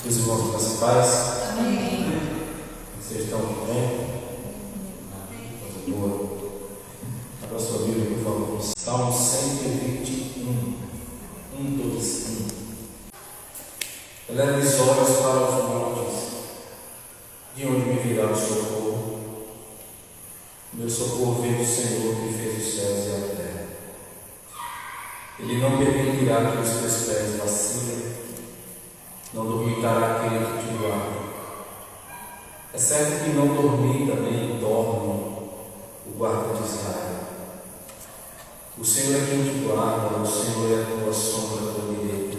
Os irmãos das paz. Amém. Vocês estão bem? Coisa boa. Abra sua Bíblia, por favor. Salmo 121. 1. Eleva os olhos para os montes. De onde me virá o socorro? Meu socorro vem do Senhor que fez os céus e a terra. Ele não permitirá que os teus pés vacilem, não dormitará aquele que te guarda. É certo que não dormita nem dorme o guarda de Israel. O Senhor é quem te guarda, o Senhor é a tua sombra à tua direita.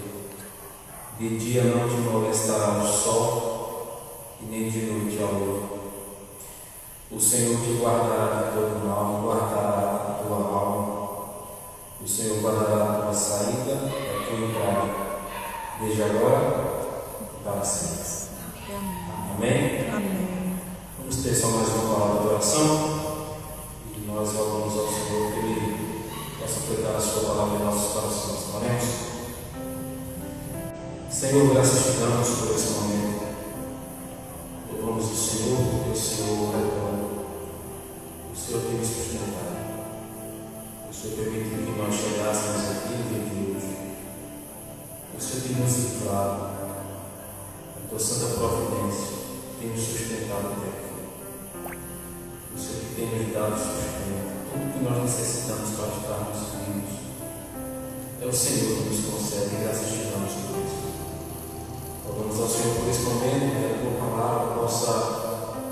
De dia não te molestará o sol, e nem de noite a lua. O Senhor te guardará de todo mal, guardará a tua alma. O Senhor guardará a tua saída e a tua entrada, desde agora e para sempre. Amém? Amém. Vamos ter só mais uma palavra de oração e nós rogamos ao Senhor que Ele possa aplicar a sua palavra em nossos corações. Oremos. Senhor, graças te damos por esse momento. Louvamos o Senhor porque o Senhor é bom. O Senhor tem nos sustentado. O Senhor permitiu que nós chegássemos aqui no dia de hoje. O Senhor tem nos livrado. A tua santa providência tem nos sustentado até aqui. O Senhor que tem nos dado sustento. Tudo que nós necessitamos para estarmos vivos é o Senhor que nos concede. Graças te damos por isso. Rogamos ao Senhor por esse momento, que a tua palavra possa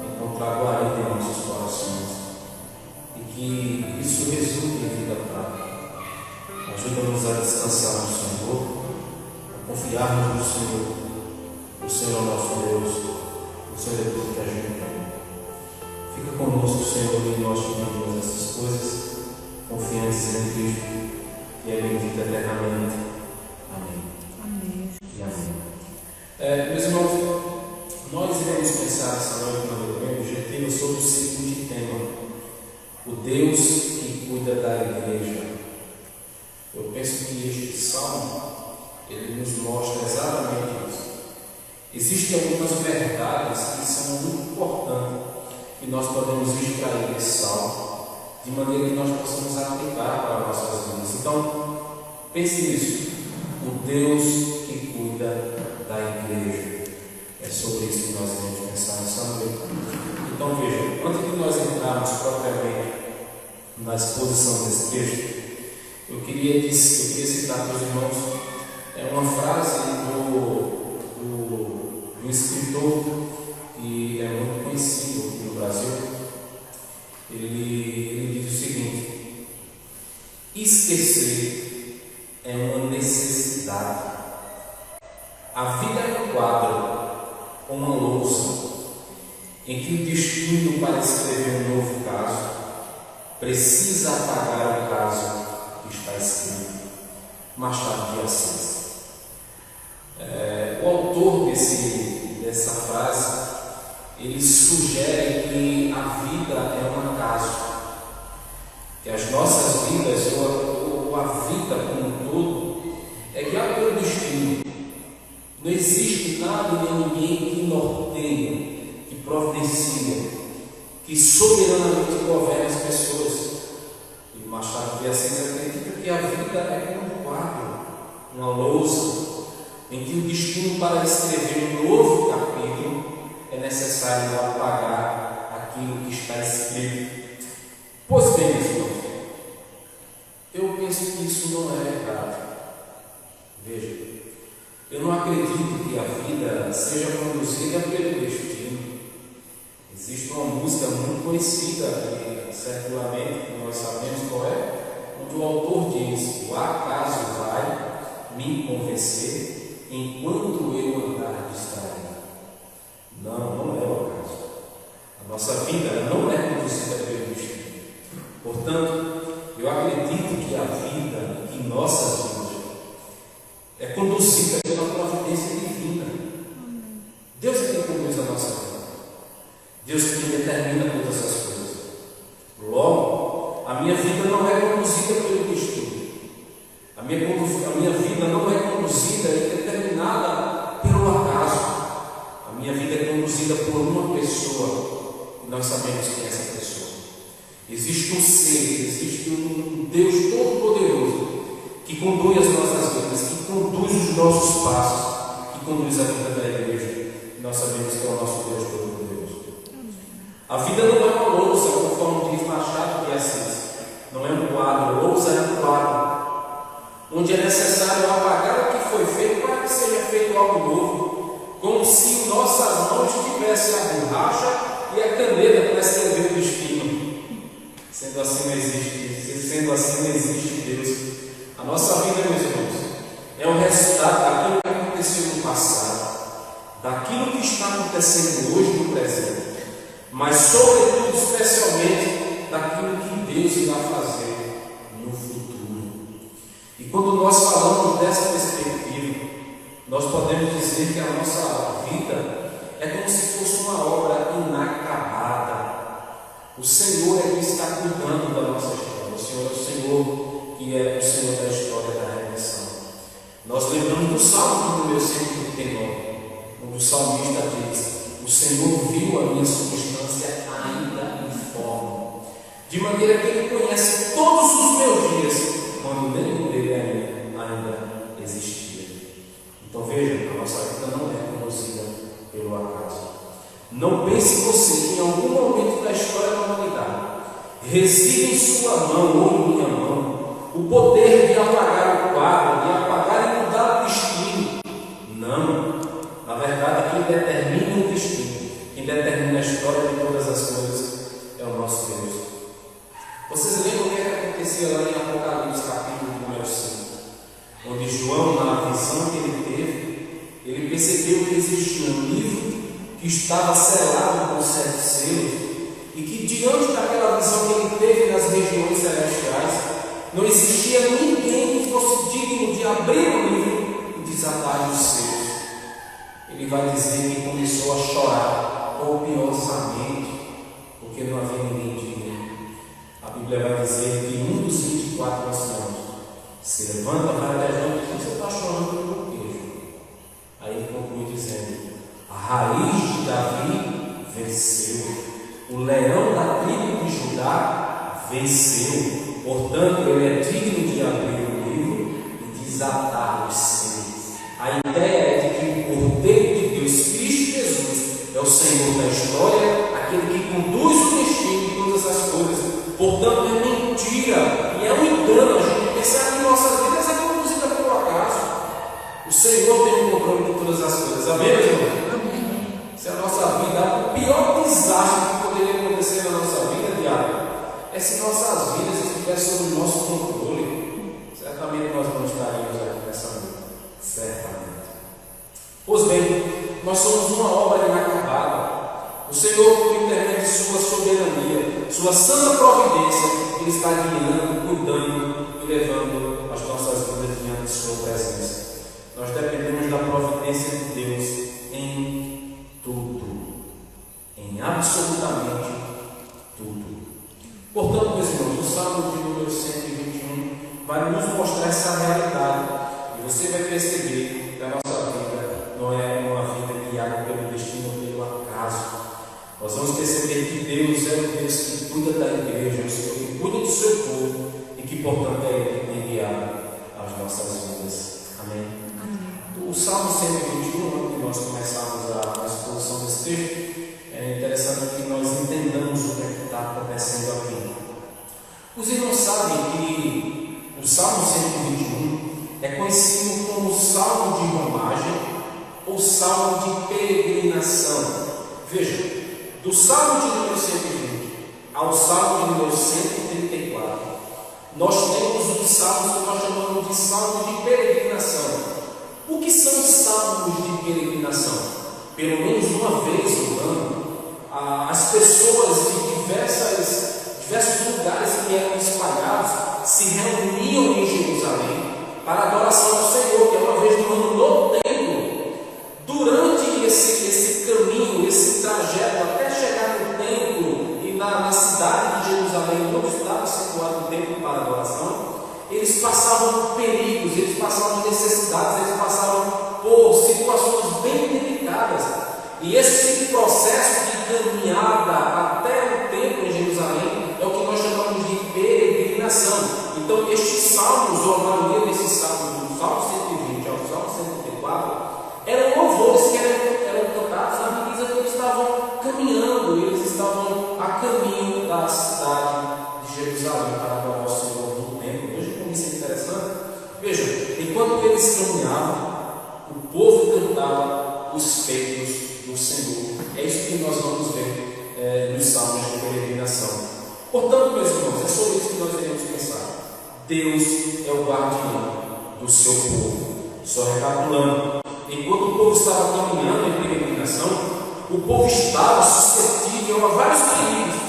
encontrar guarida em nossos corações e que isso resulte em vida prática. Ajuda-nos a descansar no Senhor, a confiarmos no Senhor. O Senhor é o nosso Deus, o Senhor é tudo que a gente tem. Fica conosco, Senhor, e nós te pedimos essas coisas, confiantes em Cristo, que é bendito eternamente. Amém. Amém. E amém. Meus irmãos, nós iremos pensar essa noite no objetivo sobre o seguinte tema: o Deus que cuida da igreja. Eu penso que este salmo ele nos mostra exatamente isso. Existem algumas verdades que são muito importantes que nós podemos extrair desse salmo, de maneira que nós possamos aplicar para nossas vidas. Então, pense nisso: o Deus que cuida da igreja. É sobre isso que nós vamos pensar nessa noite. Então veja, antes de nós entrarmos propriamente na exposição desse texto, eu queria citar para os irmãos uma frase do escritor que é muito conhecido aqui no Brasil. Ele diz o seguinte: esquecer é uma necessidade. A vida é um quadro, uma louça, em que o destino para escrever um novo caso precisa apagar o caso que está escrito. Machado de Assis. O autor dessa frase, ele sugere que a vida é um acaso, que as nossas vidas, ou a vida como um todo, é guiada pelo destino. Não existe nada nem ninguém que norteia, que providencia, que soberanamente governa as pessoas. E Machado de Assis acredita que a vida é como um quadro, uma louça, em que o destino para escrever um novo capítulo é necessário apagar aquilo que está escrito. Pois bem, meus irmãos, eu penso que isso não é verdade. Veja, eu não acredito que a vida seja conduzida pelo destino. Existe uma música muito conhecida, que certamente que nós sabemos qual é, onde o autor diz: o acaso vai me convencer enquanto eu andar distraído. Não é o acaso. A nossa vida não é conduzida pelo destino. Portanto, eu acredito que a vida, que nossa vida, é conduzida pela providência divina. Deus é quem conduz a nossa vida. Deus é quem determina todas as coisas. Logo, a minha vida não é conduzida pelo destino. A minha vida não é conduzida e determinada pelo acaso. Existe um ser, existe um Deus Todo-Poderoso que conduz as nossas vidas, que conduz os nossos passos, que conduz a vida da igreja. Nós sabemos que é o nosso Deus Todo-Poderoso. A vida não é uma lousa, conforme diz Machado de Assis. Não é um quadro, lousa é um quadro, onde é necessário apagar o que foi feito para que seja feito algo novo, como se em nossas mãos tivesse a borracha e a caneta para escrever o destino. Sendo assim, não existe Deus. A nossa vida, meus irmãos, é o resultado daquilo que aconteceu no passado, daquilo que está acontecendo hoje no presente, mas, sobretudo, especialmente, daquilo que Deus irá fazer no futuro. E quando nós falamos dessa perspectiva, nós podemos dizer que a nossa vida é como se fosse uma obra inacabada. O Senhor é que está cuidando da nossa história. O Senhor é o Senhor que é o Senhor da história da redenção. Nós lembramos do Salmo número 139, onde o salmista diz: o Senhor viu a minha substância ainda informe, de maneira que Ele conhece todos os meus dias, quando nenhum dele ainda existia. Então veja, a nossa vida não é conduzida pelo acaso. Não pense você que em algum momento da história da humanidade reside em sua mão ou em minha mão o poder de apagar o quadro, de apagar e mudar o destino. Não. Na verdade, quem determina o destino, quem determina a história de todas as coisas é o nosso Deus. Vocês lembram o que acontecia lá em Apocalipse, capítulo número 5? Onde João, na visão que ele teve, ele percebeu que existia um livro que estava selado com 7 selos, e que diante daquela visão que ele teve nas regiões celestiais, não existia ninguém que fosse digno de abrir o livro e desatar os selos. Ele vai dizer que começou a chorar copiosamente, porque não havia ninguém digno. A Bíblia vai dizer que um dos 24 anciãos se levanta, vai olhar e diz: você está chorando pelo queijo? Aí ele conclui dizendo: a raiz de Davi venceu, o leão da tribo de Judá venceu, portanto ele é digno de abrir o livro e desatar os selos. A ideia é de que o Cordeiro de Deus, Cristo Jesus, é o Senhor da história, aquele que conduz o destino de todas as coisas. Portanto, é mentira e é um engano a gente pensar que nossas vidas é conduzida pelo acaso. O Senhor tem o controle de todas as coisas. Amém, meus irmãos? Se a nossa vida, o pior desastre que poderia acontecer na nossa vida diária é se nossas vidas estivessem sob o nosso controle. Certamente nós não estaríamos aqui nessa noite. Certamente. Pois bem, nós somos uma obra inacabada. O Senhor, por intermédio de sua soberania, sua santa providência, Ele está guiando, cuidando e levando as nossas vidas diante de sua presença. Nós dependemos da providência de Deus em tudo, em absolutamente tudo. Portanto, meus irmãos, o Salmo de número 121 vai nos mostrar essa realidade, e você vai perceber que a nossa vida não é uma vida guiada pelo destino ou pelo acaso. Nós vamos perceber que Deus é o Deus que cuida da igreja, o Senhor que cuida do seu povo, e que, portanto, é Ele que tem guiado as nossas vidas. Amém? O Salmo 121, que nós começamos a exposição desse texto, é interessante que nós entendamos o que está acontecendo aqui. Os irmãos sabem que o Salmo 121 é conhecido como Salmo de romagem ou Salmo de peregrinação. Veja, do Salmo de número 120 ao Salmo de número 134, nós temos os salmos que nós chamamos de Salmo de peregrinação. O que são os salmos de peregrinação? Pelo menos uma vez no ano, as pessoas de diversos lugares que eram espalhados se reuniam em Jerusalém para adoração ao Senhor, que é uma vez no ano no templo. Durante esse caminho, esse trajeto até chegar no templo e na cidade de Jerusalém, onde estava situado o templo para adoração, eles passavam por perigos, eles passavam por necessidades, eles passavam por situações bem delicadas. E esse processo de caminhada até o templo em Jerusalém é o que nós os feitos do Senhor. É isso que nós vamos ver nos salmos de peregrinação. Portanto, meus irmãos, é sobre isso que nós devemos pensar. Deus é o guardião do seu povo. Só recapitulando, enquanto o povo estava caminhando em peregrinação, o povo estava suscetível a vários perigos.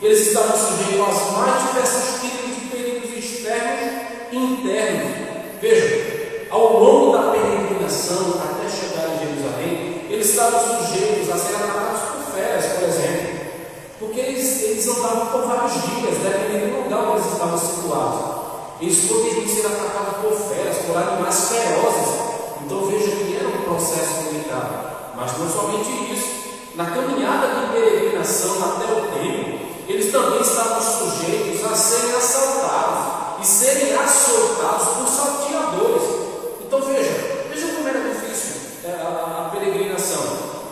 Eles estavam sujeitos aos mais diversos tipos de perigos externos e internos. Veja, ao longo da peregrinação até chegar em Jerusalém, eles estavam sujeitos a serem atacados por feras, por exemplo, porque eles andavam por vários dias, dependendo do lugar onde eles estavam situados. Eles poderiam ser atacados por feras, por animais ferozes. Então veja que era um processo militar. Mas não somente isso. Na caminhada de peregrinação até o templo, eles também estavam sujeitos a serem assaltados e serem açoitados por salteadores. Então veja como era difícil a peregrinação.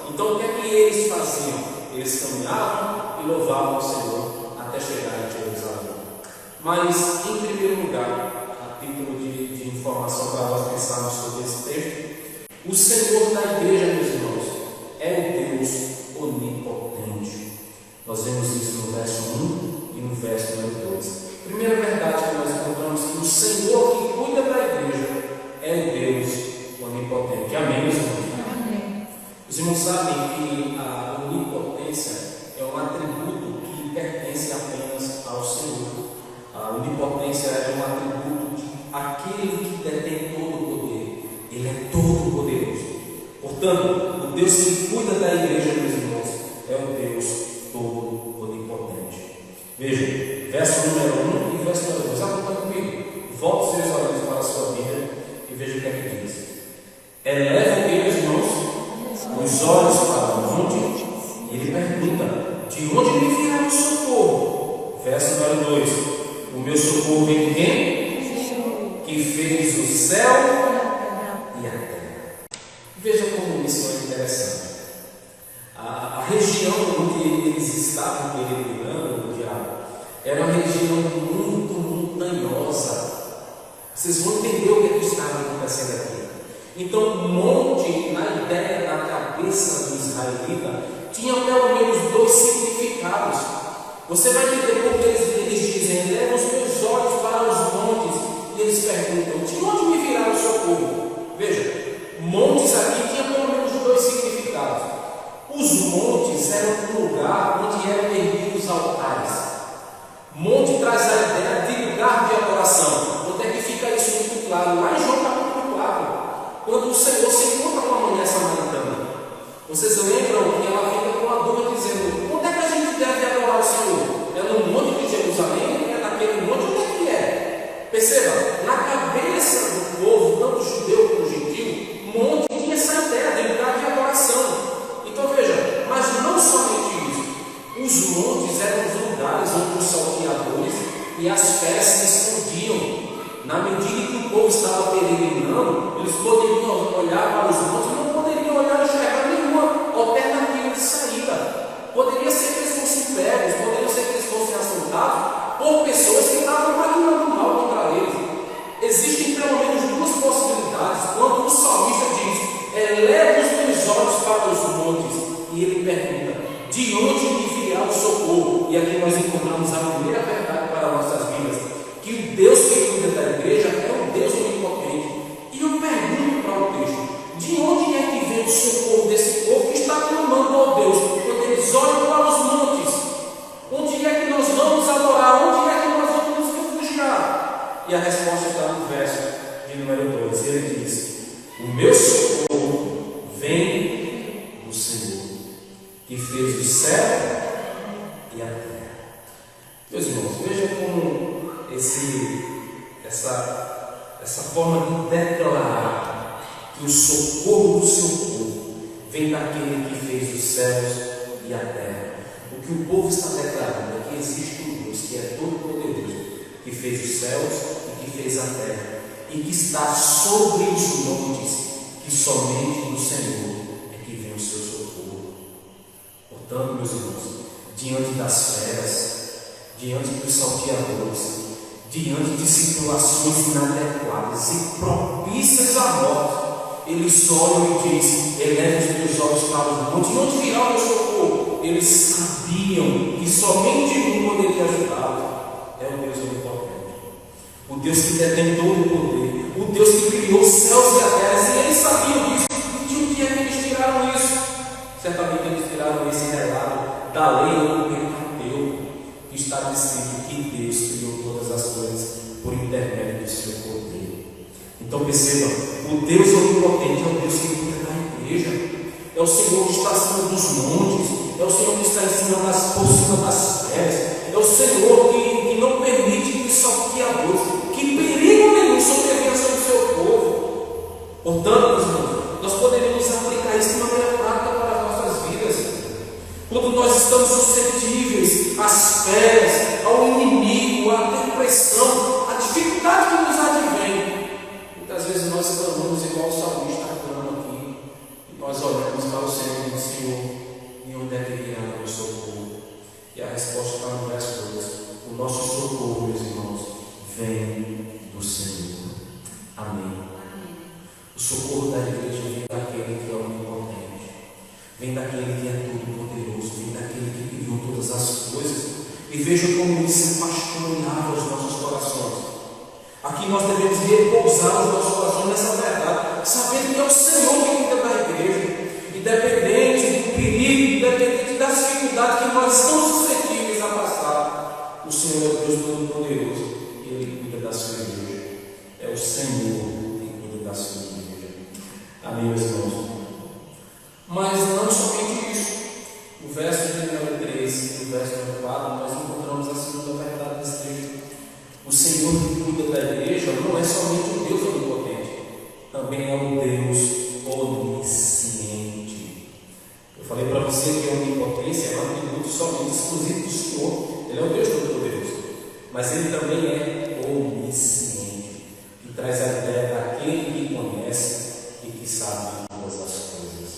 Então o que é que eles faziam? Eles caminhavam e louvavam o Senhor até chegar em Jerusalém. Mas, em primeiro lugar, a título de informação para nós pensarmos sobre esse texto, o Senhor da igreja, meus irmãos, é o Deus onipotente. Nós vemos isso no verso 1 e no verso número 2. Primeira verdade que nós encontramos que o Senhor que cuida da igreja é o Deus onipotente. Amém, meus irmãos? Amém. Os irmãos sabem que a onipotência é um atributo que pertence apenas ao Senhor. A onipotência é um atributo de aquele que detém todo o poder. Ele é todo poderoso. Portanto, o Deus que cuida da igreja, meus irmãos, é o Deus todo onipotente. Veja, verso número 1 e verso número 2. Acompanhe comigo. Volte seus olhos para a sua Bíblia e veja o que é que diz. Eleva o que, meus irmãos? Os olhos para onde? E ele pergunta: de onde me virá o socorro? Verso número 2. O meu socorro vem de quem? Que fez o céu e a terra. Veja como isso é interessante. A região onde eles estavam peregrinando, o diabo, era uma região muito montanhosa. Vocês vão entender o que estava acontecendo aqui. Então, monte, na ideia da cabeça do israelita, tinha pelo menos 2 significados. Você vai entender porque eles dizem: leva os meus olhos para os montes. E eles perguntam: de onde me virá o socorro? Veja, montes aqui tinham pelo menos 2 significados. Os montes eram um lugar onde eram erguidos altares. Monte traz a ideia de lugar de adoração. Onde é que fica isso muito claro? Lá em João capítulo 4, quando o Senhor se encontra com a mulher samaritana. Vocês lembram que ela fica com a dúvida dizendo: onde é que a gente deve adorar o Senhor? É no monte de Jerusalém? É naquele monte? Onde é que é? Perceba, na cabeça do povo, tanto judeu como gentil, monte tinha essa ideia de lugar de adoração. Então veja, mas não somente isso. Os montes eram os lugares onde os salteadores e as feras se escondiam. Na medida que o povo estava peregrinando, eles poderiam olhar para os montes e não poderiam olhar e enxergar nenhuma alternativa de saída. Poderia ser que eles fossem pegos, poderia ser que eles fossem assaltados por pessoas que estavam maquinando mal contra eles. Existem pelo menos 2 possibilidades. Quando o salmista diz: eleva os meus olhos para os montes, e ele pergunta: de onde me virá o socorro? E aqui nós encontramos a primeira verdade para nossas vidas: que o Deus que cuida da igreja é um Deus onipotente. E eu pergunto para o texto: de onde é que vem o socorro desse povo que está clamando ao Deus quando eles olham para os montes? Onde é que nós vamos adorar? Onde é que nós vamos nos refugiar? E a resposta está no verso de número 2. Ele diz: o meu socorro vem do Senhor, que fez o céu e a terra. Meus irmãos, vejam como essa forma de declarar que o socorro do seu povo vem daquele que fez os céus e a terra. O que o povo está declarando é que existe um Deus que é todo poderoso, que fez os céus e que fez a terra, e que está sobre os montes, que somente do Senhor é que vem o seu socorro. Portanto, meus irmãos, diante das feras, diante dos salteadores, diante de situações inadequadas e propícias à morte, eles olham e dizem: eleva os somente um poderia ajudá-lo, é o Deus onipotente, o Deus que detém todo o poder, o Deus que criou os céus e a terra. E eles sabiam disso. E de onde é que eles tiraram isso? Certamente eles tiraram esse relato da lei ou do Pentateuco, que está escrito que Deus criou todas as coisas por intermédio do seu poder. Então perceba, o Deus onipotente é o Deus que cuida da igreja, é o Senhor que está acima dos montes, é o Senhor que está por cima das pedras, é o Senhor que não permite que salteadores, que perigo nenhum sobrevenha sobre o seu povo. Portanto, meus irmãos, nós poderíamos aplicar isso de maneira prática para as nossas vidas. Quando nós estamos suscetíveis às feras, ao inimigo, à depressão, à dificuldade que nos advém, muitas vezes nós clamamos igual o salmista clama aqui, e nós olhamos para o Senhor e dizemos: Senhor, e onde é que virá o meu socorro? E a resposta está no verso 2: o nosso socorro, meus irmãos, vem do Senhor. Amém. O socorro da igreja vem daquele que é onipotente, vem daquele que é todo poderoso, vem daquele que criou todas as coisas. E veja como isso pastoreava os nossos corações. Aqui nós devemos repousar os nossos corações nessa verdade, sabendo que é o Senhor que cuida da igreja, independente do perigo, independente das dificuldades que nós estamos suscetíveis a passar. O Senhor é o Deus Todo-Poderoso e Ele cuida da sua igreja. É o Senhor que cuida da sua igreja. Amém, meus irmãos? Mas não somente isso. No verso de número 3 e no verso de número 4, nós encontramos a segunda verdade desse texto. O Senhor que cuida da igreja não é somente um Deus onipotente, também é um Deus onisciente. Eu falei para você que a onipotência é um atributo somente exclusivo do Senhor. Ele é o Deus Todo-Poderoso, mas Ele também é onisciente, que traz a ideia daquele que conhece e que sabe todas as coisas.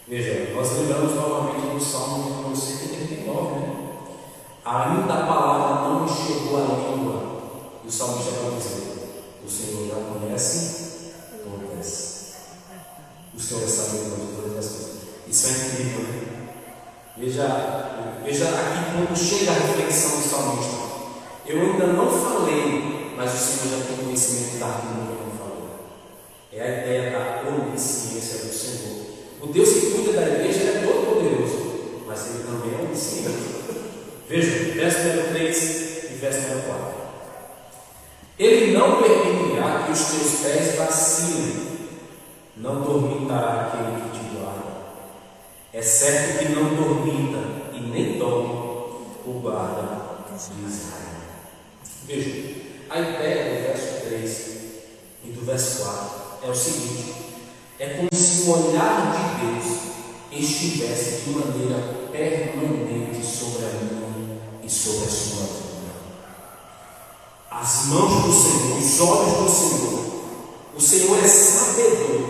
Veja, nós lembramos novamente do Salmo de número 139, né? Ainda a palavra não me chegou à língua, e o salmista vai dizer: o Senhor já conhece todas. O Senhor é sabedor de todas as coisas. Isso é incrível, né? Veja aqui quando chega a reflexão do salmista. Eu ainda não falei, mas o Senhor já tem conhecimento daquilo que eu não falei. É a ideia da onisciência do Senhor. O Deus que cuida da igreja é todo poderoso, mas Ele também é onisciente. Veja, verso número 3 e verso número 4. Ele não permitirá que os teus pés vacilem, não dormitará aquele que te guarda. É certo que não dormita e nem dorme o guarda de Israel. Veja, a ideia do verso 3 e do verso 4 é o seguinte: é como se o olhar de Deus estivesse de maneira permanente sobre a minha e sobre a sua vida. As mãos do Senhor, os olhos do Senhor, o Senhor é sabedor,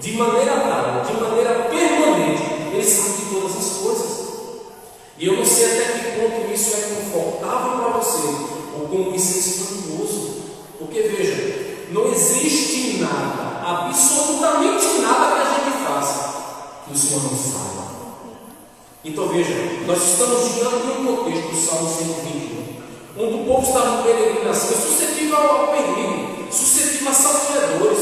de maneira tal, de maneira permanente, Ele sabe de todas as coisas. E eu não sei até que ponto isso é confortável para você, ou como isso é espantoso. Porque veja, não existe nada, absolutamente nada que a gente faça que o Senhor não saiba. Então veja, nós estamos diante de um contexto do Salmo 121, onde o povo estava em peregrinação, suscetível ao perigo, suscetível a salteadores.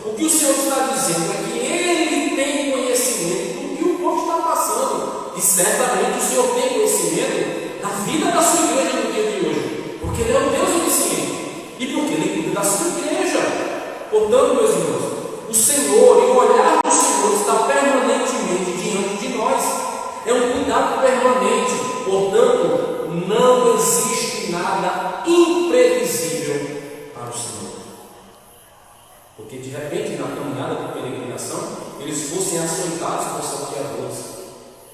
O que o Senhor está dizendo é que Ele tem conhecimento do que o povo está passando, e certamente o Senhor tem conhecimento da vida da sua igreja no dia de hoje, porque Ele é o Deus onisciente e porque Ele cuida da sua igreja. Portanto, meus irmãos, o Senhor e o olhar do Senhor está permanentemente diante de nós. É um cuidado permanente. Portanto, não existe nada imprevisível para o Senhor. Porque de repente, na caminhada de peregrinação, eles fossem açoitados por salteadores.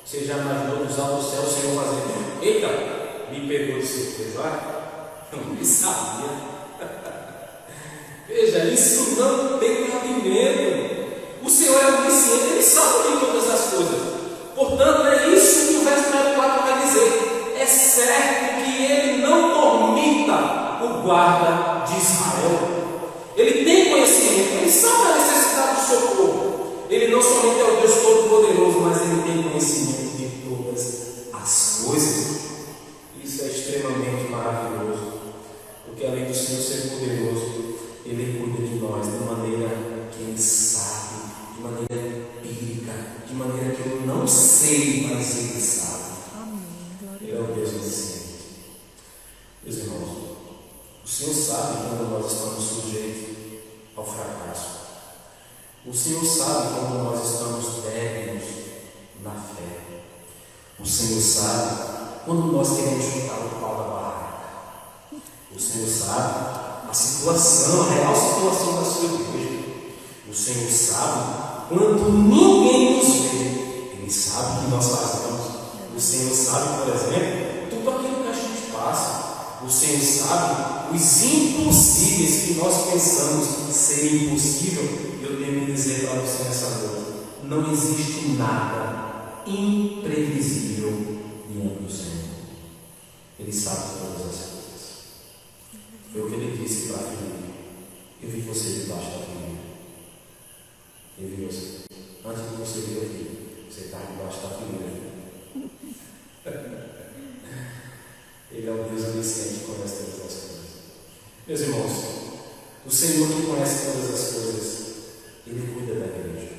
Você já imaginou dos altos do céu o Senhor fazendo: eita, me pegou de surpresa, vai? Eu nem sabia. Veja, isso não tem cabimento. O Senhor é onisciente, Ele sabe de todas as coisas. Portanto, é isso que o verso 4 vai dizer: é certo que Ele não dormita o guarda de Israel. Ele tem conhecimento, Ele sabe a necessidade do socorro. Ele não somente é o Deus Todo-Poderoso, mas Ele tem conhecimento de todas as coisas. de maneira que eu não sei, mas Ele sabe. Amém. Ele é o Deus onisciente. Meus irmãos, o Senhor sabe quando nós estamos sujeitos ao fracasso. O Senhor sabe quando nós estamos débeis na fé. O Senhor sabe quando nós queremos chutar o pau da barraca. O Senhor sabe a situação, a real situação da sua igreja. O Senhor sabe quando ninguém nos vê. Ele sabe o que nós fazemos. O Senhor sabe, por exemplo, tudo aquilo que a gente passa. O Senhor sabe os impossíveis que nós pensamos ser impossível. Eu tenho que dizer para você nessa noite: não existe nada imprevisível diante do Senhor. Ele sabe todas as coisas. Foi o que ele disse para a filha: eu vi você debaixo da filha. Eu vi você. Antes de você vir aqui, você está debaixo da filha. Ele é o Deus onisciente que conhece todas as coisas. Meus irmãos, o Senhor que conhece todas as coisas, Ele cuida da igreja.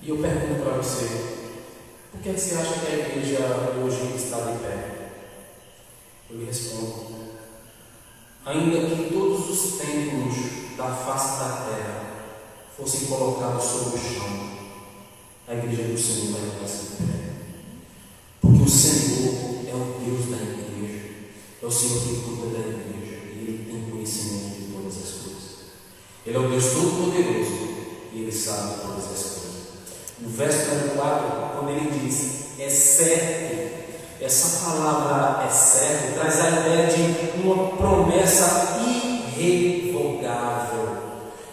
E eu pergunto para você: por que você acha que a igreja hoje está de pé? Eu lhe respondo: ainda que todos os templos da face da terra fossem colocados sobre o chão, a igreja do Senhor vai permanecer de pé. Porque o Senhor é o Deus da igreja, é o Senhor que cuida da igreja, e Ele tem conhecimento de todas as coisas. Ele é o Deus Todo-Poderoso e Ele sabe todas as coisas. No verso 4, quando Ele diz: é certo, essa palavra é certo traz a ideia de uma promessa irrevogável.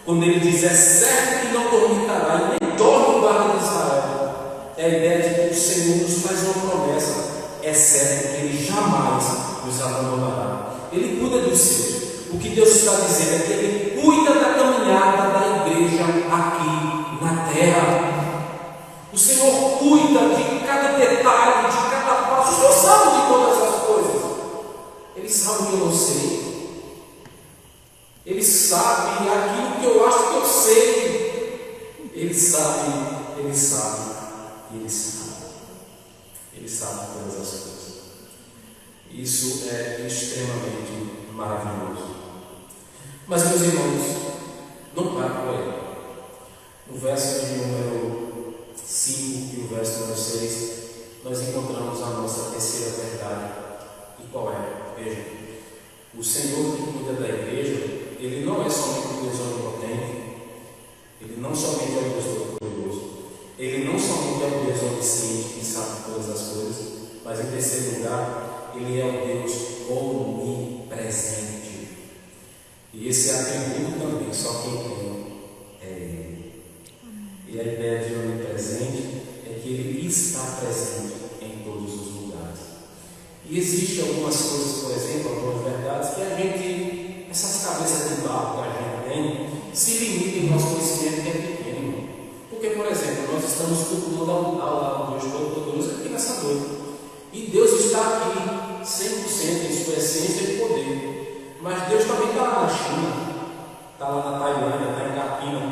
Quando Ele diz: é certo que não dormitará e nem dorme o guarda de Israel, é a ideia de que o Senhor nos faz uma promessa. É certo que Ele jamais nos abandonará. Ele cuida dos seus. O que Deus está dizendo é que Ele cuida da caminhada da igreja aqui na terra. O Senhor cuida de cada detalhe, de cada passo. O Senhor sabe de todas as coisas. Ele sabe o que eu não sei. Ele sabe aquilo que eu acho que eu sei. Ele sabe, Ele sabe, Ele sabe. Ele sabe todas as coisas. Isso é extremamente maravilhoso. Mas, meus irmãos, não para por aí. No verso de número 5 e o verso número 6, nós encontramos a nossa terceira verdade. E qual é? Veja, o Senhor que cuida da igreja, Ele não é somente o Deus onipotente, Ele não somente é o Deus Todo-Poderoso, Ele não somente é o Deus onisciente que sabe todas as coisas, mas em terceiro lugar, Ele é o Deus onipresente. E esse atributo também, só quem tem é Ele. E a ideia de onipresente é que Ele está presente em todos os lugares. E existem algumas coisas, por exemplo, algumas verdades que a gente, essas cabeças de barro que a gente tem, se limitam em nosso conhecimento que é pequeno. Porque, por exemplo, nós estamos cultuando ao Deus Todo-Poderoso aqui nessa noite. E Deus está aqui 100% em sua essência e poder. Mas Deus também está lá na China, está lá na Tailândia, está em Capina.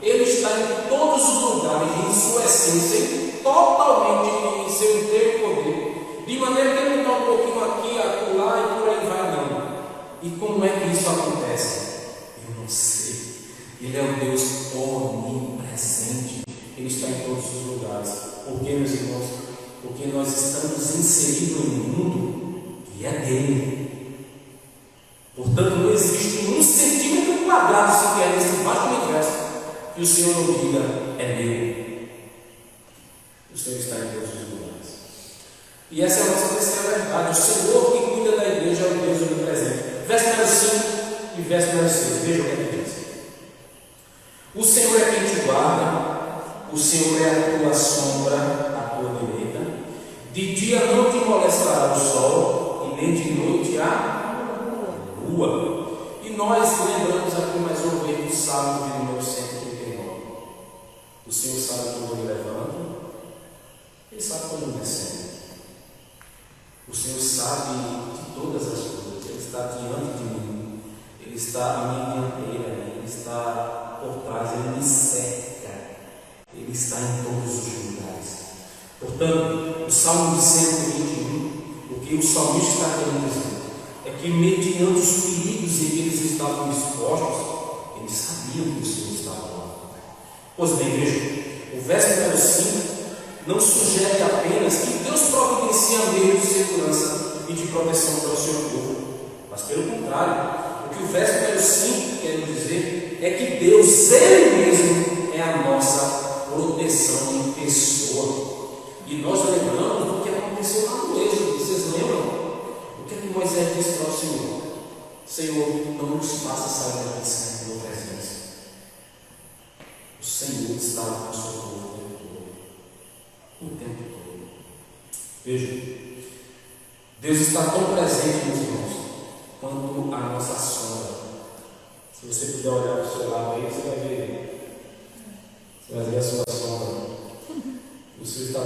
Ele está em todos os lugares, em sua essência, totalmente em seu inteiro poder. De maneira que Ele não está um pouquinho aqui, acolá e por aí vai, não. E como é que isso acontece? Eu não sei. Ele é um Deus onipresente. Ele está em todos os lugares. Por quê, meus irmãos? Porque nós estamos inseridos em um mundo que é dele. Portanto, não existe um centímetro quadrado sequer nesse vasto universo que o Senhor não diga: é meu. O Senhor está em todos os lugares. E essa é a nossa terceira verdade. O Senhor que cuida da igreja é o Deus onipresente. Verso número 5 e verso número 6. Veja o que ele diz. O Senhor é quem te guarda, o Senhor é a tua sombra à tua direita. De dia não te molestará o sol, e nem de noite a lua. E nós lembramos aqui mais uma vez do Salmo de número 139. O Senhor sabe quando Ele levanta, Ele sabe quando Ele desce. O Senhor sabe de todas as coisas. Ele está diante de mim, Ele está à minha dianteira, Ele está por trás, Ele me cerca, Ele está em todos os lugares. Portanto, o Salmo de 121, o que o salmista está querendo dizer é que, mediante os perigos em que eles estavam expostos, eles sabiam que o Senhor estava lá. Pois bem, vejam, o verso número 5 não sugere apenas que Deus providencia meios de segurança e de proteção para o seu povo, mas pelo contrário, o que o verso número 5 quer dizer é que Deus, Ele mesmo, é a nossa proteção em pessoa. E nós lembramos do que aconteceu lá no Êxodo. Vocês lembram? O que é que Moisés disse para o Senhor? Senhor, não nos faça sair daqui sem a tua presença. O Senhor estava com o seu povo o tempo todo. Veja, Deus está tão presente, meus irmãos, quanto a nossa sombra. Se você puder olhar para o seu lado aí, você vai ver a sua sombra. O Senhor está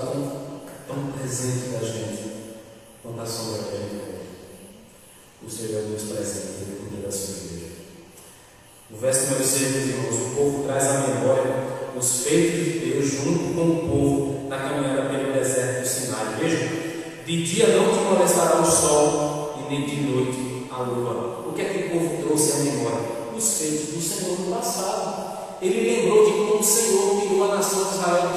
tão presente da gente quanto a sombra que a gente vê. O Senhor é o Deus presente, Ele cuida da sua igreja. O verso número 6, meus irmãos, o povo traz à memória os feitos de Deus junto com o povo na caminhada pelo deserto do Sinai. Veja, de dia não te molestará o sol e nem de noite a lua. O que é que o povo trouxe à memória? Os feitos do Senhor no passado. Ele lembrou de como o Senhor tirou a nação de Israel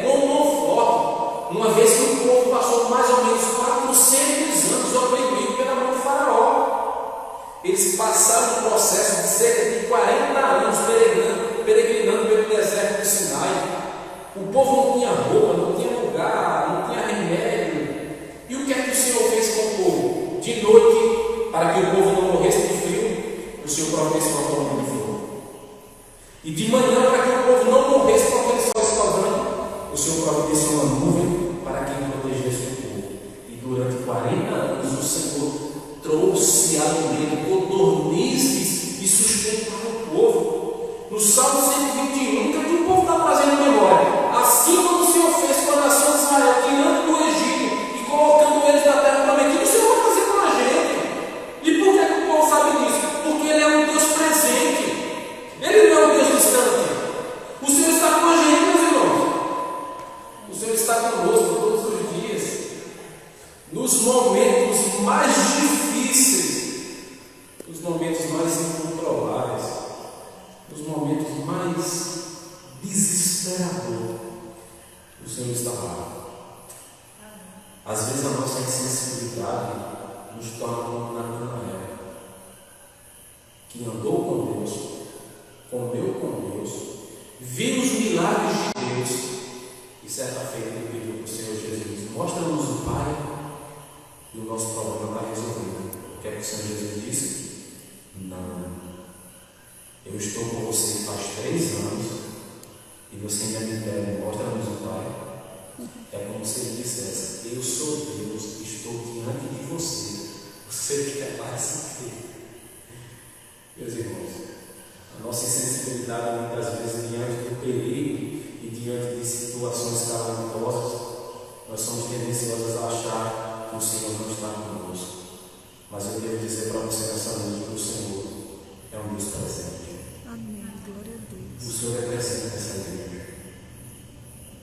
com mão forte, uma vez que o povo passou mais ou menos 400 anos oprimido pela mão de Faraó. Eles passaram um processo de cerca de 40 anos peregrinando pelo deserto do Sinai. O povo não tinha roupa, não tinha lugar, não tinha remédio. E o que é que o Senhor fez com o povo? De noite, para que o povo não morresse de frio, o Senhor providenciou uma coluna de fogo. E de manhã, para que o povo não morresse com aquele sol escaldante, o Senhor providenciou uma nuvem para que protegesse o povo. E durante 40 anos o Senhor trouxe alimento, codornizes e sustentou o povo. No Salmo 121, o que o povo está trazendo memória? Assim como o Senhor fez com a nação de Israel, tirando do Egito e colocando eles na terra prometida, o Senhor vai fazer com a gente. E por que o povo sabe disso? Porque Ele é um Deus presente. Ele não é um Deus distante. O Senhor está com a gente, meus irmãos. O Senhor está conosco todos os dias. Nos momentos mais difíceis, nos momentos mais incontroláveis, nos momentos mais desesperadores, o Senhor está lá. Às vezes a nossa insensibilidade nos torna como Natanael, que andou com Deus, comeu com Deus, viu os milagres de Deus e certa feita ele pediu para o Senhor Jesus: mostra-nos o Pai e o nosso problema está resolvido. O que é que o Senhor Jesus disse? Não, eu estou com você faz 3 anos e você ainda me pede, mostra-nos o Pai. É como se ele dissesse: eu sou Deus, estou diante de você, você quer mais o quê? Meus irmãos, a nossa insensibilidade muitas vezes diante do perigo e diante de situações calamitosas, nós somos tendenciosos a achar que o Senhor não está conosco. Mas eu devo dizer para você nessa noite que o Senhor é um Deus presente. Amém. Glória a Deus. O Senhor é presente nessa igreja.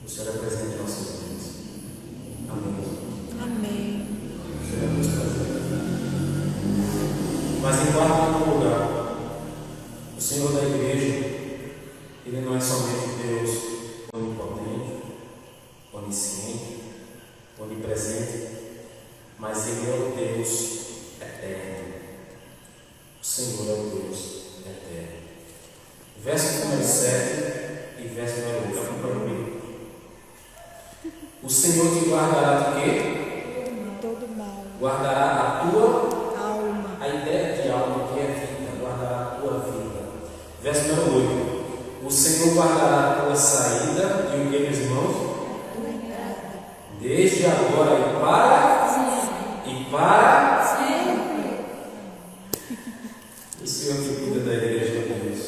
O Senhor é presente em nossas vidas. Amém. Amém. O Senhor é Deus presente. Mas em quarto lugar, o Senhor da igreja, Ele não é somente Deus onipotente, onisciente, onipresente, mas Ele é o Deus eterno. O Senhor é o Deus eterno. Verso número 7 e verso número 8. Acompanhe comigo. O Senhor te guardará de quê? Todo mal. Guardará a tua Alma. A ideia de alma que é vida, guardará a tua vida. Verso número 8. O Senhor guardará a tua saída e o que, meus irmãos? Tua entrada. Desde agora e para sempre. O Senhor que cuida da igreja de Deus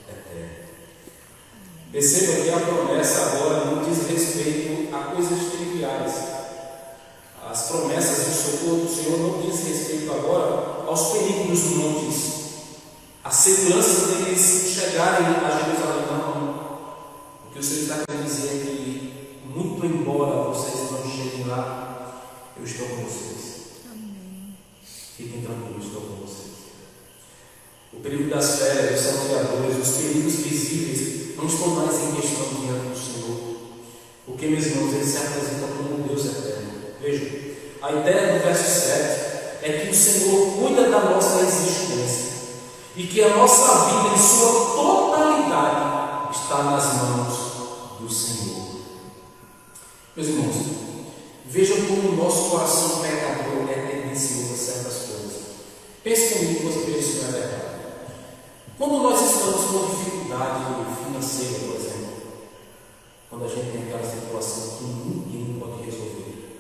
eterno. Perceba que a promessa agora não diz respeito a coisas triviais. As promessas do socorro do Senhor não diz respeito agora aos perigos dos montes, a segurança deles chegarem a Jerusalém. Não. O que o Senhor está querendo dizer é que, muito embora meus irmãos, ele se apresenta como um Deus eterno. Vejam, a ideia do verso 7 é que o Senhor cuida da nossa existência e que a nossa vida em sua totalidade está nas mãos do Senhor. Meus irmãos, vejam como o nosso coração pecador é tendencioso a certas coisas. Pense comigo que você veja isso não é verdade. Quando nós estamos com dificuldade financeira, por exemplo, quando a gente tem aquela situação que ninguém pode resolver,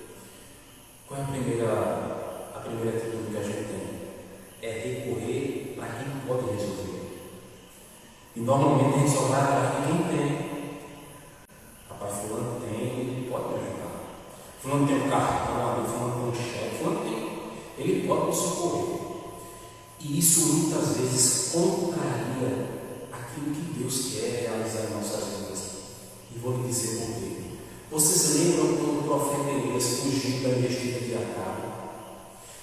qual é a primeira atitude que a gente tem? É recorrer para quem pode resolver. E normalmente a gente só vai atrás de quem tem. Rapaz, fulano tem, ele pode me ajudar. Fulano tem um cartão, fulano tem um chefe, fulano tem, ele pode me socorrer. E isso muitas vezes contraria aquilo que Deus quer realizar em nossas vidas. E vou lhe dizer por quê. Vocês lembram quando o profeta Elias fugiu da investida de Acabe?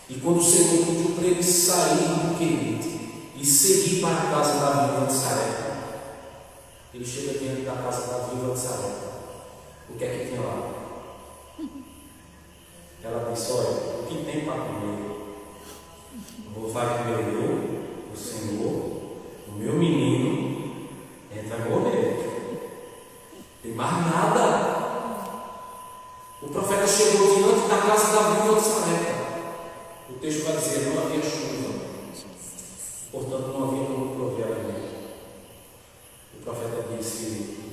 E quando o Senhor pediu para ele sair do Querite e seguir para a casa da viúva de Sarepta, ele chega diante da casa da viúva de Sarepta. O que é que tinha lá? Ela disse: olha, o que tem para comer? Vai comer eu, o Senhor, o meu menino, ele vai morrer. Tem mais nada. O profeta chegou diante da casa da viúva de Sarepta. O texto vai dizer: não havia chuva, portanto não havia como prover alimento. O profeta disse: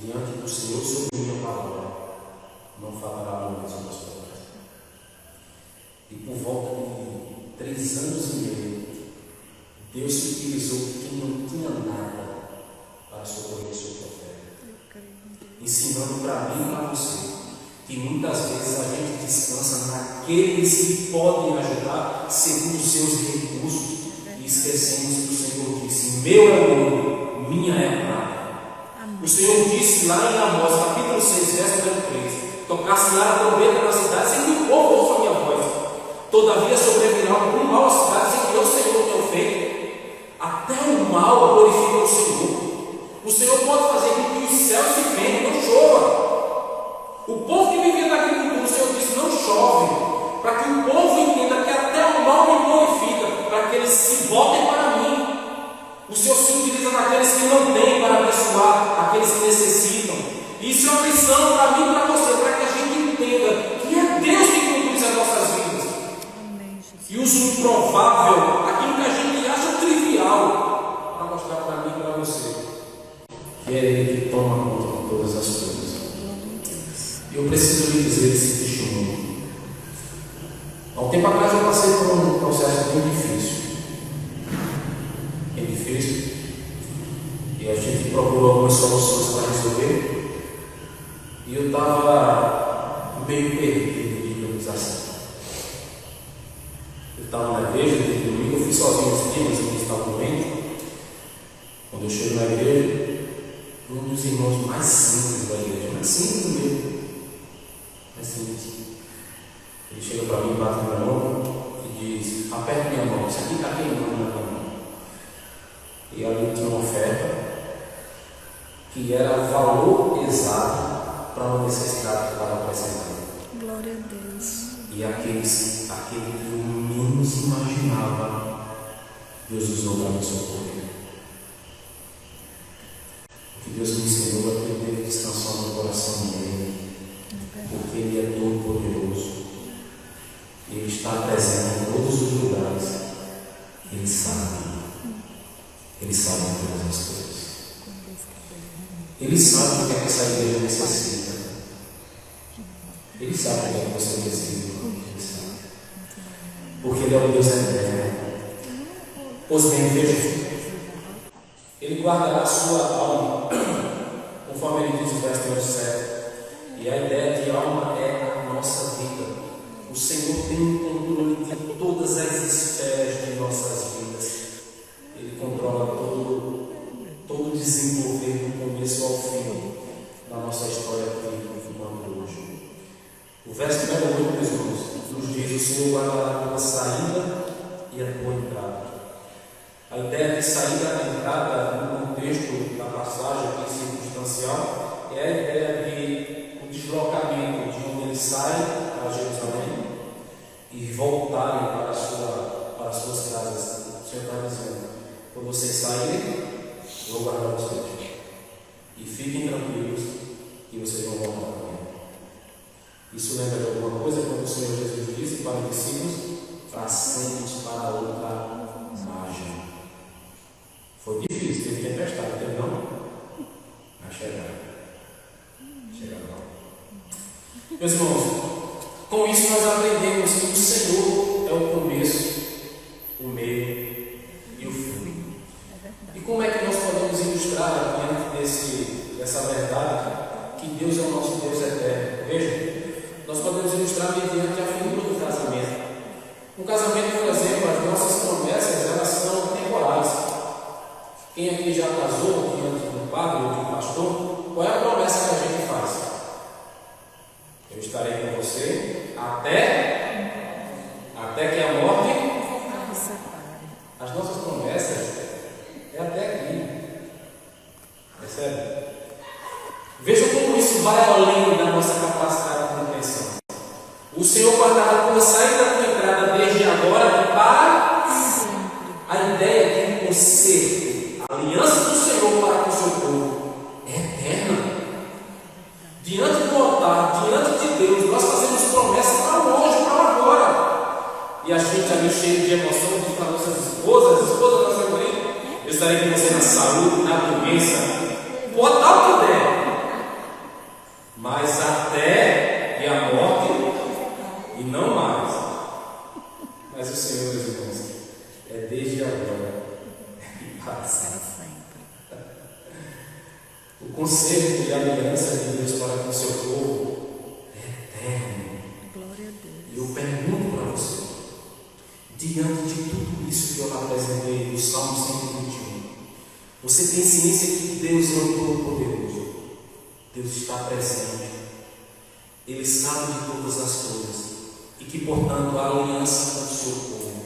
diante do Senhor, sob minha palavra, não faltará alimento sobre as terras. E por volta de 3 anos e meio, Deus se utilizou de quem não tinha nada para socorrer o seu profeta, ensinando para mim e para você que muitas vezes a gente descansa naqueles que podem ajudar segundo os seus recursos e esquecemos que o Senhor disse: meu é o ouro, minha é a prata. O Senhor disse lá em Amós, capítulo 6, verso 3: tocasse lá a trombeta na cidade sem que o povo ouça a minha voz. Todavia sobrevirá algum mal à cidade sem que eu, Senhor, tenha feito. Até o mal glorifica o Senhor. O Senhor pode fazer com que os céus se venham, não chova. O povo que vivia na agricultura, o Senhor disse: não chove, para que o povo entenda que até o mal me glorifica, para que eles se voltem para mim. O Senhor se utiliza naqueles que não têm para abençoar aqueles que necessitam. E isso é uma lição para mim e para você, para que a gente entenda que é Deus que conduz as nossas vidas. E usa o improvável, aquilo que a gente acha trivial, para mostrar para mim e para você que é Ele que toma conta de todas as coisas. E eu preciso lhe dizer esse testemunho. Há um tempo atrás eu passei por um processo bem difícil. Bem difícil. E a gente procurou algumas soluções para resolver. E eu estava meio perdido, digamos assim. Eu estava na igreja, desde domingo, eu fui sozinho esse dia, mas eu estava doente. Quando eu chego na igreja, um dos irmãos mais simples da igreja, mais simples mesmo, mais simples, ele chega para mim, bate na minha mão e diz: aperta minha mão, isso aqui está queimando na minha mão. E ali tinha uma oferta que era o valor exato para uma necessidade que estava apresentada. Glória a Deus. E aquele que eu menos imaginava, Deus usou para me socorrer. O que Deus me ensinou é que eu devo descansar no coração dele, porque Ele é todo poderoso. Ele está presente em todos os lugares. Ele sabe de todas as coisas. Ele sabe o que é que essa igreja necessita. Ele sabe o que é que você precisa. Ele sabe. Porque Ele é um Deus eterno. Pois bem, veja, Ele guardará a sua alma, conforme Ele diz no verso 7. E a ideia de alma é a nossa vida. O Senhor tem um controle de todas as esferas de nossas vidas. Ele controla todo o desenvolver do começo ao fim da nossa história aqui no hoje. O verso número 8, meus irmãos, nos diz: o Senhor guardará a tua saída e a tua entrada. A ideia de saída e entrada, no contexto da passagem aqui circunstancial, é a ideia de um deslocamento eles saem para Jerusalém e voltarem para as suas casas. O Senhor está dizendo: quando vocês saírem, eu vou guardar vocês. E fiquem tranquilos que vocês vão voltar para mim. Isso lembra de alguma coisa quando o Senhor Jesus disse para os discípulos: passemos para outra margem. Foi difícil, teve tempestade, teve não? Mas chegaram. Meus irmãos, com isso nós aprendemos que o Senhor é o começo, o meio e o fim. E como é que nós podemos ilustrar diante dessa verdade que Deus é o nosso Deus eterno? Veja, nós podemos ilustrar mediante a figura do casamento. No casamento, por exemplo, as nossas promessas, elas são temporais. Quem aqui já casou diante do padre ou do pastor, qual é a promessa que a gente faz? Eu estarei com você até que a morte nos separe. As nossas promessas é até aqui. Percebe? Veja como isso vai além da nossa capacidade de compreensão. O Senhor guardará a tua saída e a tua entrada desde agora para sempre. A ideia de um conserto, a aliança do Senhor para com o seu povo é eterna. Diante do altar, diante de Deus, nós fazemos promessa para hoje, para agora. E a gente ali cheio de emoção diz para nossas esposas, as esposas da nossa família: eu estarei com você na saúde, na doença, pode dar o que der, mas até e a morte e não mais. Mas o Senhor, meus irmãos, é desde agora e para sempre. O conselho de aliança de Deus para com o seu povo é eterno. Glória a Deus. E eu pergunto para você, diante de tudo isso que eu apresentei do Salmo 121, você tem ciência que Deus é o Todo-Poderoso? Deus está presente. Ele sabe de todas as coisas. E que, portanto, a aliança com o seu povo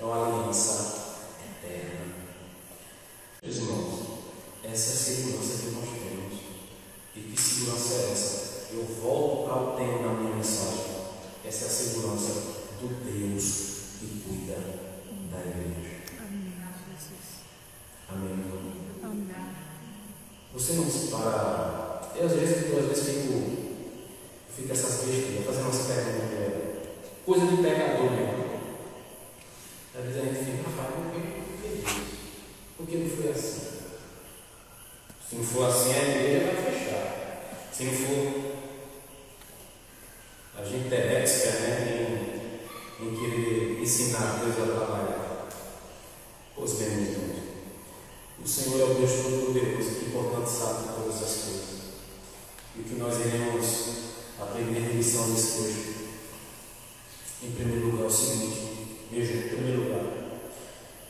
é uma aliança eterna. Meus irmãos, essa é a segurança que nós temos. E que segurança é essa? Eu volto ao tema da minha mensagem. Essa é a segurança do Deus que cuida da igreja. Amém, Jesus. Amém. Amém. Você não se para. Eu às vezes fico essas bestas, fazendo umas perguntas, coisa de pecador mesmo. Às vezes a gente fica, por que não foi assim? Se não for assim, a igreja vai fechar. Se não for, a gente é expert, né, em querer ensinar Deus a trabalhar. Pois bem, meus irmãos, o Senhor é o Deus Todo-Poderoso, que portanto sabe de todas as coisas. E o que nós iremos aprender lição nesse hoje, em primeiro lugar, é o seguinte: veja, em primeiro lugar,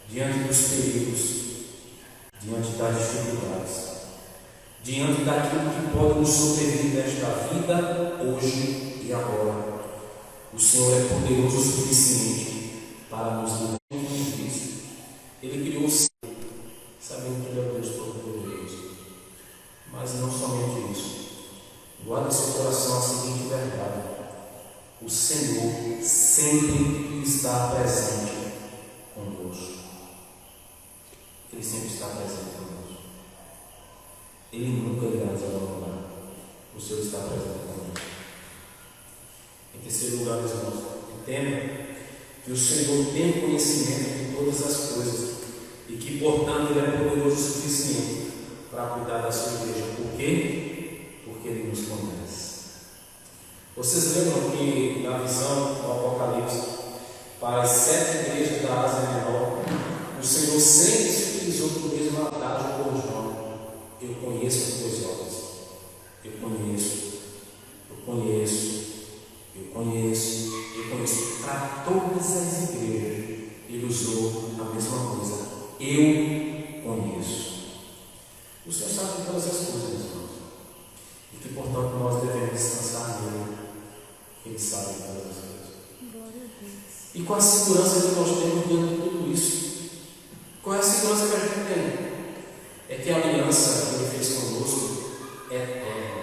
diante dos perigos, diante das dificuldades, diante daquilo que pode nos sobrevir nesta vida, hoje e agora, o Senhor é poderoso o suficiente para nos livrar disso. Ele criou o céu, sabendo que Ele é o Deus Todo-Poderoso. Mas não somente isso. Guarda em seu coração a seguinte verdade: o Senhor sempre está presente conosco. Ele sempre está presente conosco. Ele nunca irá nos abandonar. O Senhor está presente conosco. Em terceiro lugar, meus irmãos, entenda que o Senhor tem conhecimento de todas as coisas e que, portanto, Ele é poderoso o suficiente para cuidar da sua igreja. Por quê? Porque Ele nos conhece. Vocês lembram que na visão do Apocalipse para as 7 igrejas da Ásia Menor, o Senhor sempre se utilizou do mesmo adágio com João: eu conheço as tuas obras, eu conheço. Para todas as igrejas, Ele usou a mesma coisa: eu conheço. O Senhor sabe de todas as coisas, meus irmãos, e que, portanto, nós devemos descansar nele. Ele sabe de todas as coisas. Glória a Deus. E qual a segurança que nós temos diante de tudo isso? Qual é a segurança que a gente tem? É que a aliança que Ele fez conosco é eterna.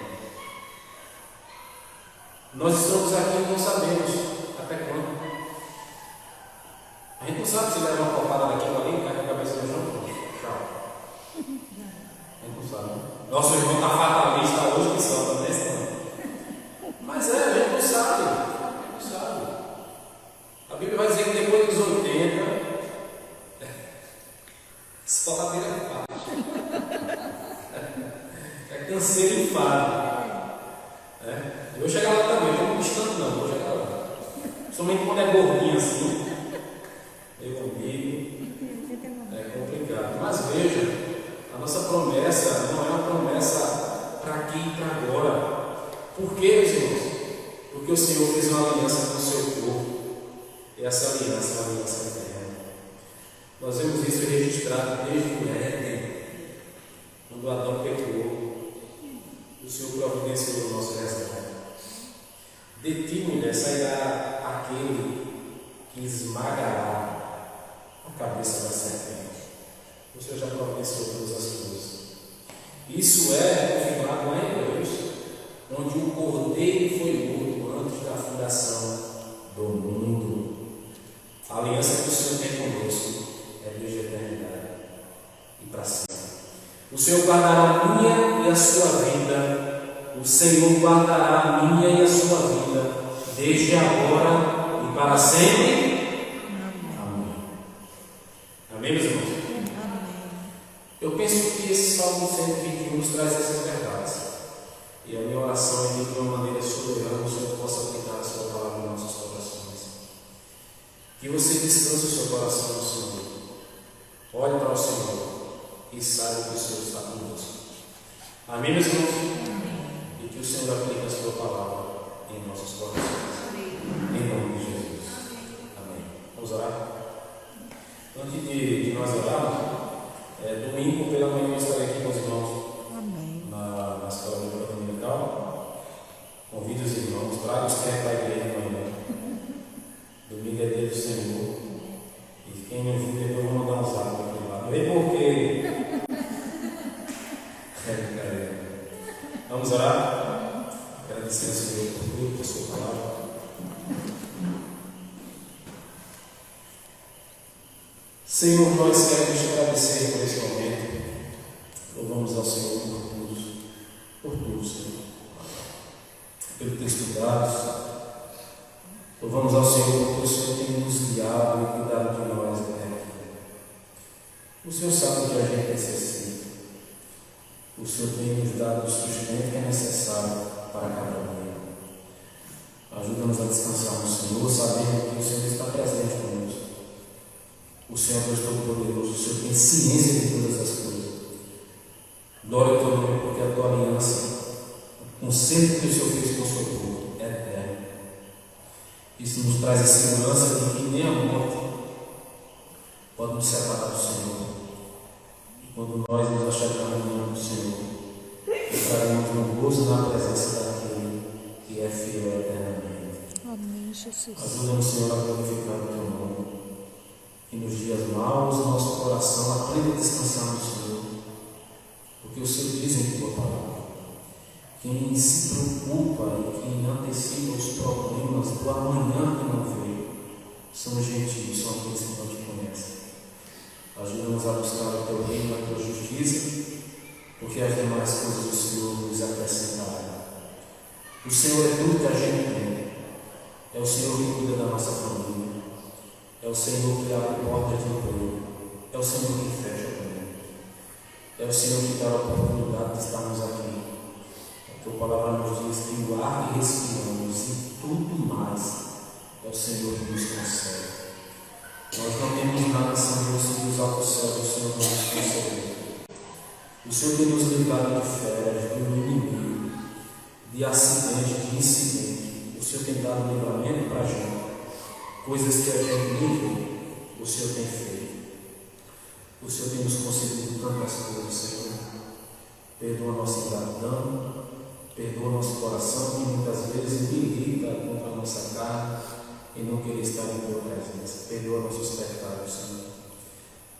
Nós estamos aqui e não sabemos até quando. A gente não sabe se leva uma copada daquilo ali, cai com a cabeça no chão. Tchau. A gente não sabe. Nosso irmão está fatalista hoje, que só também não. Mas a gente não sabe. A gente não sabe. A Bíblia vai dizer que depois dos 80, só ladeira abaixo. É canseiro e enfado. Eu vou chegar lá também, não estou conquistando não, vou chegar lá. Somente quando é gordinho assim, meio comigo, é complicado. Mas veja, a nossa promessa não é uma promessa para aqui e para agora. Por quê, meus irmãos? Porque o Senhor fez uma aliança com o seu povo. E essa aliança é uma aliança eterna. Nós vemos isso registrado desde o Éden, quando Adão pecou. O Senhor providenciou o nosso resgate. De ti, mulher, sairá aquele que esmagará a cabeça da serpente. O Senhor já providenciou todas as coisas. Isso é confirmado lá em Hebreus, onde o Cordeiro foi morto antes da fundação do mundo. A aliança que o Senhor tem conosco é desde a eternidade e para sempre. O Senhor guardará a minha e a sua vida. O Senhor guardará a minha e a sua vida, desde agora e para sempre. Amém. Amém, meus irmãos? Amém. Eu penso que esse Salmo 121 nos traz essas verdades. E a minha oração é que de uma maneira soberana o Senhor possa aplicar a sua palavra em nossos corações. Que você descanse o seu coração no Senhor. Olhe para o Senhor e saiba que o Senhor está conosco. Amém, meus irmãos? E que o Senhor aplique a sua palavra em nossos corações. Em nome de Jesus. Amém. Vamos orar? Antes de nós orarmos, domingo pela manhã eu estarei aqui com os irmãos. Amém. Na escola de dominical. Convide os irmãos, traga os que é para a igreja de manhã. Domingo é dia do Senhor. E quem não vir, depois eu vou mandar um zap para aquele lado. Não vem porque. Vamos orar? Agradecer ao Senhor por tudo, por sua palavra. Senhor, nós queremos te agradecer por esse momento. Louvamos ao Senhor por tudo, Senhor. Pelo ter estudado. Louvamos ao Senhor porque o Senhor tem nos guiado e cuidado de nós até aqui. O Senhor sabe o que a gente necessita. O Senhor tem nos dado o sustento que é necessário para cada dia. Ajuda-nos a descansar no Senhor, sabendo que o Senhor está presente conosco. O Senhor é Deus Todo-Poderoso, o Senhor tem ciência de todas as coisas. Glória ao teu nome, porque a tua aliança, o conserto que o Senhor fez com o seu povo, é eterno. Isso nos traz a segurança de que nem a morte pode nos separar do Senhor. Quando nós nos achegamos no nome do Senhor, entraremos no gozo na presença daquele que é fiel eternamente. Amém, Jesus. Ajuda-nos, Senhor, a glorificar o teu nome. Que nos dias maus, nosso coração aprenda a descansar no Senhor. Porque o Senhor diz em tua palavra: quem se preocupa e quem antecipa os problemas do amanhã que não veio, são gentios, são aqueles que não te conhecem. Ajuda-nos a buscar o teu reino e a tua justiça, porque as demais coisas o Senhor nos acrescentará. O Senhor é tudo que a gente tem. É o Senhor que cuida da nossa família. É o Senhor que abre portas de emprego. É o Senhor que fecha o caminho. É o Senhor que dá a oportunidade de estarmos aqui. A tua palavra nos diz que o ar que respiramos e tudo mais é o Senhor que nos concede. Nós não temos nada, Senhor, se dos altos céus o Senhor não nos concedeu. O Senhor tem nos livrado de férias, do inimigo, de acidente, de incidente. O Senhor tem dado livramento para a gente. Coisas que a gente nem vê, o Senhor tem feito. O Senhor tem nos concedido tantas coisas, Senhor. Perdoa a nossa ingratidão, perdoa o nosso coração, que muitas vezes milita contra a nossa carne e não querer estar em tua presença. Perdoa nossos pecados, Senhor.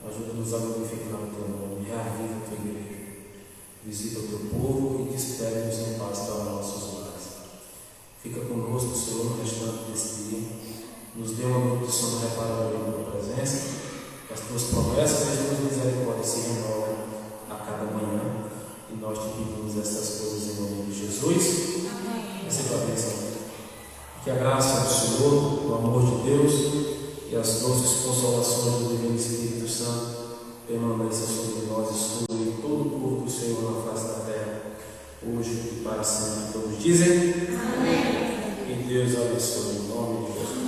Ajuda-nos a glorificar o teu nome, reaviva a tua igreja. Visita o teu povo e despede-nos em paz para nossos lares. Fica com conosco, Senhor, no restante desse dia. Nos dê uma noite de sono reparador em tua presença, que as tuas promessas e as tuas misericórdias se renovam a cada manhã. E nós te pedimos essas coisas em nome de Jesus. Receba a bênção. Que a graça do Senhor, o amor de Deus e as doces consolações do Divino Espírito Santo permaneçam sobre nós e sobre todo o povo do Senhor na face da terra, hoje e para sempre. Todos dizem amém. Que Deus abençoe em nome de Jesus.